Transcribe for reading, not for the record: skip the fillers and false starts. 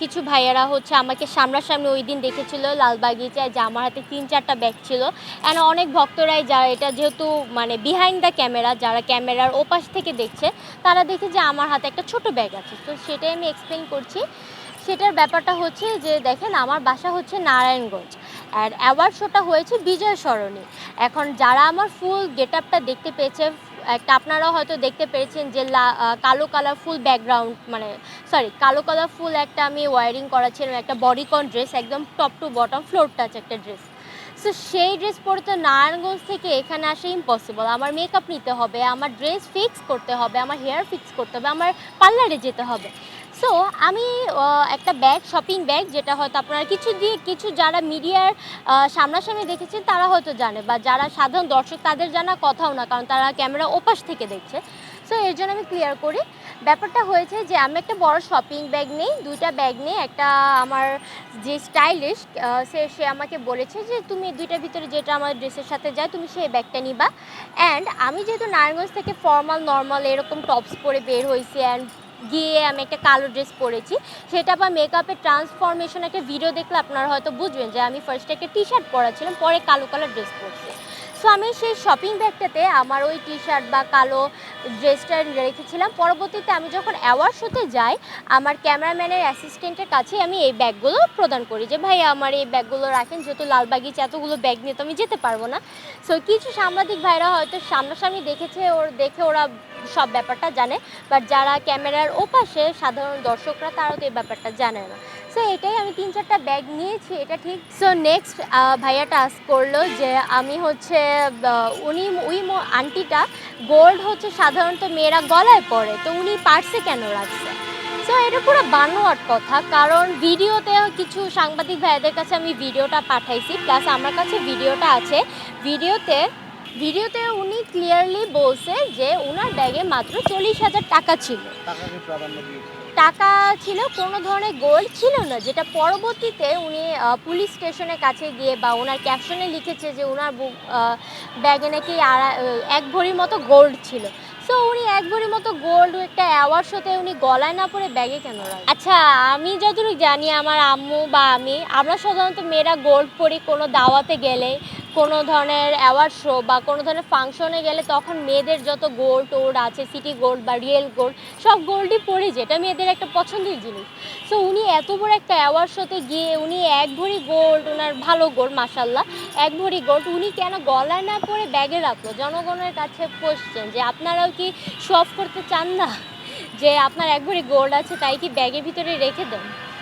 কিছু ভাইয়ারা হচ্ছে আমাকে সামনাসামনি ওইদিন দেখেছিল লালবাগিচায় যে আমার হাতে ৩-৪টা ব্যাগ ছিল। অ্যান্ড অনেক ভক্তরাই যারা এটা যেহেতু মানে বিহাইন্ড দ্য ক্যামেরা যারা ক্যামেরার ওপাশ থেকে দেখছে তারা দেখে যে আমার হাতে একটা ছোট ব্যাগ আছে। তো সেটাই আমি এক্সপ্লেইন করছি। সেটার ব্যাপারটা হচ্ছে যে দেখেন আমার বাসা হচ্ছে নারায়ণগঞ্জ আর অ্যাওয়ার্ড শোটা হয়েছে বিজয় সরণি। এখন যারা আমার ফুল গেটআপটা দেখতে পেয়েছে একটা আপনারাও হয়তো দেখতে পেরেছেন যে কালো কালারফুল ব্যাকগ্রাউন্ড মানে কালো কালারফুল একটা আমি ওয়ারিং করা ছিল একটা বডিকন ড্রেস একদম top to bottom floor touch একটা ড্রেস। সো সেই ড্রেস পরে তো নারায়ণগঞ্জ থেকে এখানে আসা ইম্পসিবল। আমার মেকআপ নিতে হবে, আমার ড্রেস ফিক্স করতে হবে, আমার হেয়ার ফিক্স করতে হবে, আমার পার্লারে যেতে হবে। সো আমি একটা ব্যাগ শপিং ব্যাগ যেটা হয়তো আপনারা কিছু যারা মিডিয়ার সামনাসামনি দেখেছেন তারা হয়তো জানে বা যারা সাধারণ দর্শক তাদের জানা কথাও না, কারণ তারা ক্যামেরা ওপাশ থেকে দেখছে। সো এর জন্য আমি ক্লিয়ার করি। ব্যাপারটা হয়েছে যে আমি একটা বড় শপিং ব্যাগ নেই, 2টা ব্যাগ নেই। একটা আমার যে স্টাইলিস্ট সে আমাকে বলেছে যে তুমি 2টার ভিতরে যেটা আমার ড্রেসের সাথে যায় তুমি সেই ব্যাগটা নিবা। অ্যান্ড আমি যেহেতু নারায়ণগঞ্জ থেকে ফর্মাল নর্মাল এরকম টপস পরে বের হয়েছি অ্যান্ড গিয়ে আমি একটা কালো ড্রেস পরেছি, সেটা বা মেকআপের ট্রান্সফরমেশন একটা ভিডিও দেখলে আপনারা হয়তো বুঝবেন যে আমি ফার্স্টে একটা টি শার্ট পরা ছিলাম, পরে কালো কালার ড্রেস পরছি। সো আমি সেই শপিং ব্যাগটাতে আমার ওই টি শার্ট বা কালো ড্রেসটা রেখেছিলাম। পরবর্তীতে আমি যখন অ্যাওয়ার্ড শোতে যাই আমার ক্যামেরাম্যানের অ্যাসিস্ট্যান্টের কাছে আমি এই ব্যাগগুলো প্রদান করি যে ভাই আমার এই ব্যাগগুলো রাখেন, যেহেতু লালবাগিচা এতগুলো ব্যাগ নিয়ে তো আমি যেতে পারবো না। সো কিছু সাংবাদিক ভাইরা হয়তো সামনাসামনি দেখেছে, দেখে ওরা সব ব্যাপারটা জানে, বাট যারা ক্যামেরার ওপাশে সাধারণ দর্শকরা তারা তো এই ব্যাপারটা জানে না। সো এটাই আমি 3-4টা ব্যাগ নিয়েছি, এটা ঠিক। সো নেক্সট ভাইয়াটা আস্ক করলো যে আমি হচ্ছে ওই আন্টিটা গোল্ড হচ্ছে সাধারণত মেয়েরা গলায় পরে, তো উনি পার্সে কেন রাখছে? সো এটা পুরো বানোয়াট কথা, কারণ ভিডিওতে কিছু সাংবাদিক ভাইয়াদের কাছে আমি ভিডিওটা পাঠাইছি, প্লাস আমার কাছে ভিডিওটা আছে। ভিডিওতে উনি ক্লিয়ারলি বলছে যে ওনার ব্যাগে মাত্র 40,000 টাকা ছিল। টাকা ছিল, কোনো ধরনের গোল্ড ছিল না, যেটা পরবর্তীতে উনি পুলিশ স্টেশনের কাছে গিয়ে বা ওনার ক্যাপশনে লিখেছে যে ওনার ব্যাগে নাকি 1 ভরির মতো গোল্ড ছিল। সো উনি 1 ভরির মতো গোল্ড একটা অ্যাওয়ার্ড শোতে উনি গলায় না পরে ব্যাগে কেন রাখেন? আচ্ছা, আমি যতটুকু জানি আমার আম্মু বা আমরা সাধারণত মেয়েরা গোল্ড পরি কোনো দাওয়াতে গেলে, কোনো ধরনের অ্যাওয়ার্ড শো বা কোনো ধরনের ফাংশনে গেলে তখন মেয়েদের যত গোল্ড টোল্ড আছে সিটি গোল্ড বা রিয়েল গোল্ড সব গোল্ডই পরে, যেটা মেয়েদের একটা পছন্দের জিনিস। সো উনি এত বড় একটা অ্যাওয়ার্ড শোতে গিয়ে উনি 1 ভরি গোল্ড, ওনার ভালো গোল্ড মাশাল্লাহ 1 ভরি গোল্ড উনি কেন গলায় না পরে ব্যাগে রাখলো? জনগণের কাছে কোশ্চেন যে আপনারাও কি শো অফ করতে চান না যে আপনার 1 ভরি গোল্ড আছে তাই কি ব্যাগের ভিতরে রেখে দেন?